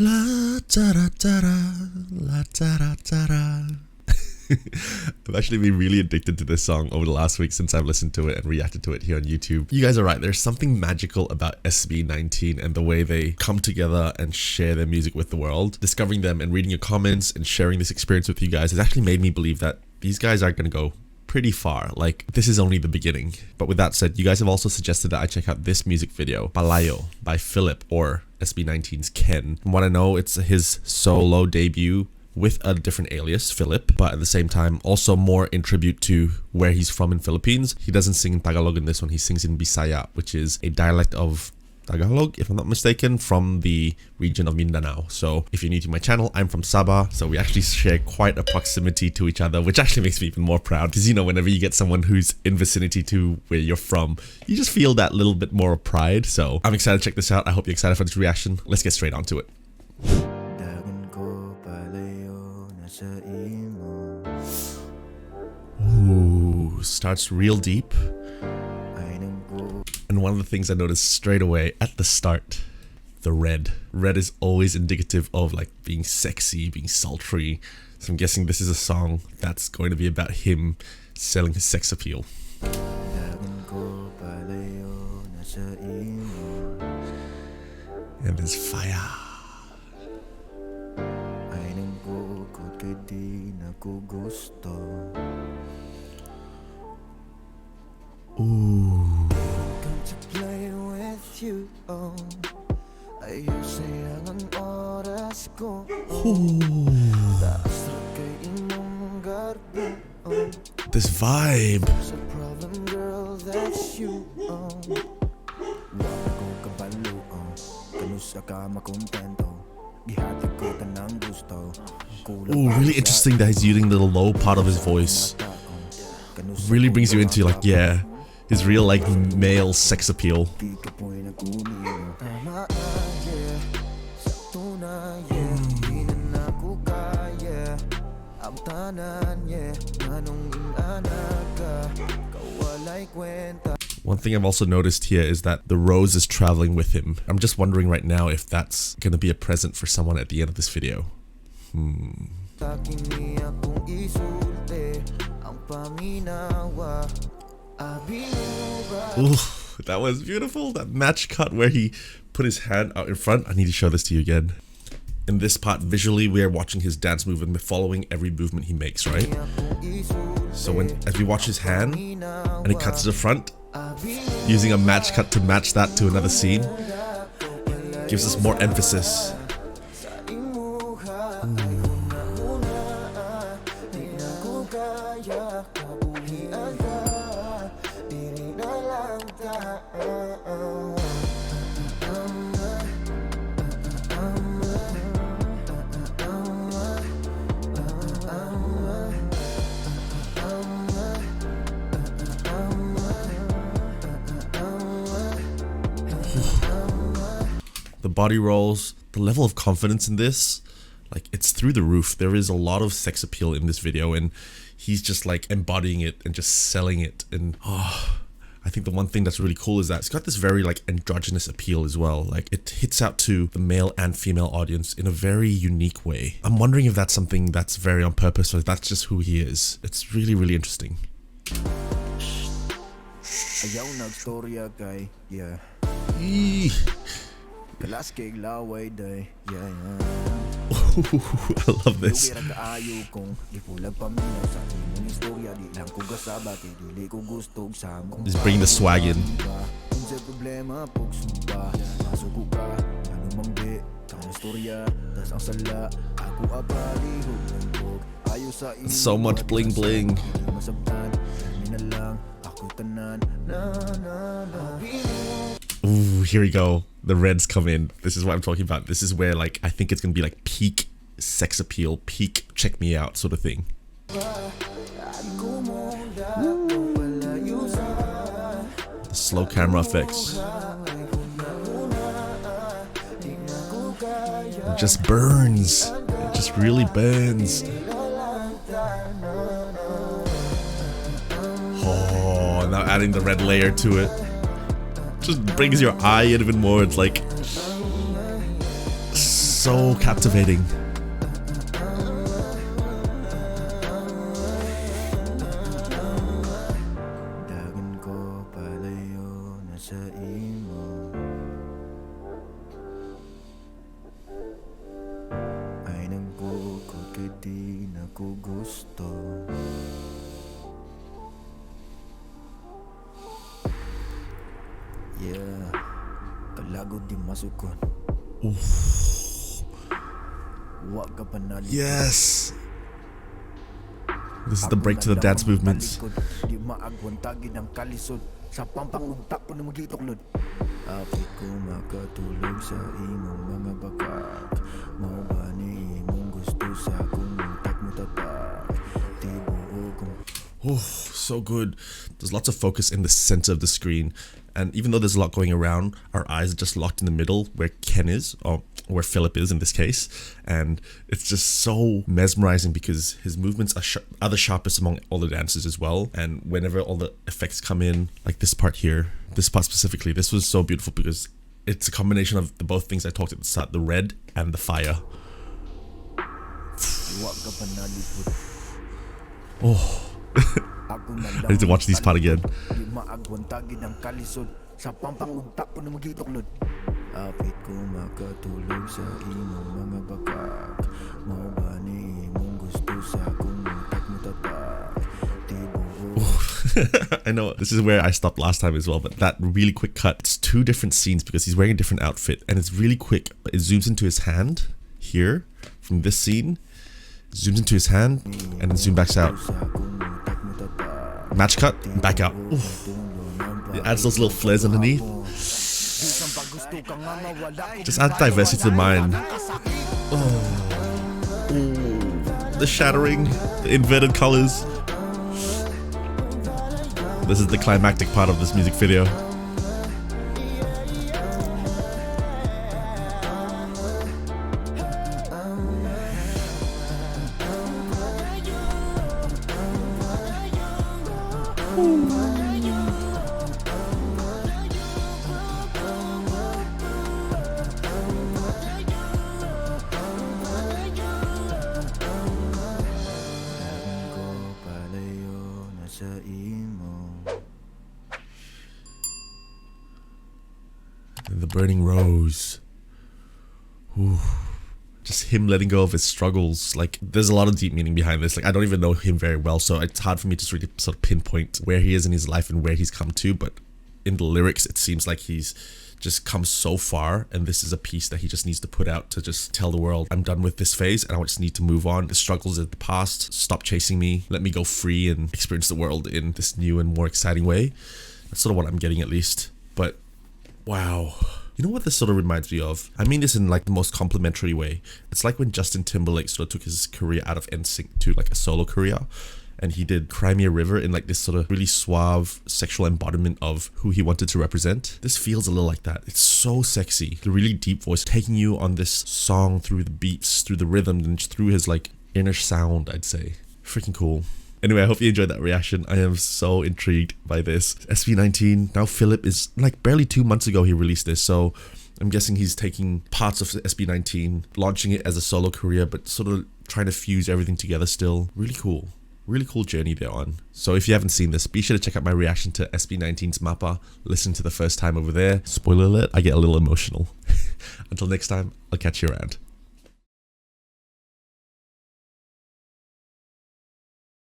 La da da da da, la da da da da. I've actually been really addicted to this song over the last week since I've listened to it and reacted to it here on YouTube. You guys are right, there's something magical about SB19 and the way they come together and share their music with the world. Discovering them and reading your comments and sharing this experience with you guys has actually made me believe that these guys are going to go pretty far. Like, this is only the beginning. But with that said, you guys have also suggested that I check out this music video, Palayo by FELIP, or SB19's Ken. From what I know, it's his solo debut with a different alias, FELIP, but at the same time also more in tribute to where he's from in Philippines. He doesn't sing in Tagalog in this one, he sings in Bisaya, which is a dialect of Tagalog, if I'm not mistaken, from the region of Mindanao. So if you're new to my channel, I'm from Sabah, so we actually share quite a proximity to each other, which actually makes me even more proud, because you know, whenever you get someone who's in vicinity to where you're from, you just feel that little bit more of pride. So I'm excited to check this out. I hope you're excited for this reaction. Let's get straight onto it. Ooh, starts real deep. And one of the things I noticed straight away at the start, the red. Red is always indicative of like being sexy, being sultry. So I'm guessing this is a song that's going to be about him selling his sex appeal. And there's fire. Ooh. This vibe. Ooh, really interesting that he's using the low part of his voice. Really brings you into like, yeah, his real like male sex appeal. One thing I've also noticed here is that the rose is traveling with him. I'm just wondering right now if that's gonna be a present for someone at the end of this video. Ooh, that was beautiful. That match cut where he put his hand out in front. I need to show this to you again. In this part, visually, we are watching his dance move and we're following every movement he makes, right? So as we watch his hand and he cuts to the front, using a match cut to match that to another scene, gives us more emphasis. The body rolls, the level of confidence in this, like it's through the roof. There is a lot of sex appeal in this video and he's just like embodying it and just selling it. And I think the one thing that's really cool is that it's got this very like androgynous appeal as well. Like it hits out to the male and female audience in a very unique way. I'm wondering if that's something that's very on purpose or if that's just who he is. It's really, really interesting. I love this. Just bring the swag in. So much bling bling. Ooh, here we go. The reds come in. This is what I'm talking about. This is where like I think it's gonna be like peak sex appeal, peak check me out sort of thing. The slow camera effects. It just burns. It just really burns. Oh, now adding the red layer to it just brings your eye in even more. It's like so captivating. Yes. This is the break to the dance movements. Oh, so good. There's lots of focus in the center of the screen. And even though there's a lot going around, our eyes are just locked in the middle where Ken is, or where Philip is in this case. And it's just so mesmerizing because his movements are the sharpest among all the dancers as well. And whenever all the effects come in, like this part here, this part specifically, this was so beautiful because it's a combination of the both things I talked at the start, the red and the fire. Oh. I need to watch these part again. I know this is where I stopped last time as well, but that really quick cut, it's two different scenes because he's wearing a different outfit and it's really quick, but it zooms into his hand here from this scene, zooms into his hand and then zoom backs out. Match cut, back out. Oof. It adds those little flares underneath. Just add diversity to the mind. Oh. Ooh. The shattering, the inverted colors. This is the climactic part of this music video. And the burning rose. Ooh. Just him letting go of his struggles. Like, there's a lot of deep meaning behind this. Like, I don't even know him very well, so it's hard for me to really sort of pinpoint where he is in his life and where he's come to. But in the lyrics, it seems like he's just come so far, and this is a piece that he just needs to put out to just tell the world, I'm done with this phase and I just need to move on. The struggles of the past, stop chasing me, let me go free and experience the world in this new and more exciting way. That's sort of what I'm getting, at least. But wow. You know what this sort of reminds me of? I mean this in like the most complimentary way. It's like when Justin Timberlake sort of took his career out of NSYNC to like a solo career, and he did Cry Me a River in like this sort of really suave sexual embodiment of who he wanted to represent. This feels a little like that. It's so sexy. The really deep voice taking you on this song through the beats, through the rhythm, and through his like inner sound, I'd say. Freaking cool. Anyway, I hope you enjoyed that reaction. I am so intrigued by this. SB19, now FELIP is like barely 2 months ago he released this, so I'm guessing he's taking parts of SB19, launching it as a solo career, but sort of trying to fuse everything together still. Really cool. Really cool journey they're on. So if you haven't seen this, be sure to check out my reaction to SB19's Mappa. Listen to the first time over there. Spoiler alert, I get a little emotional. Until next time, I'll catch you around.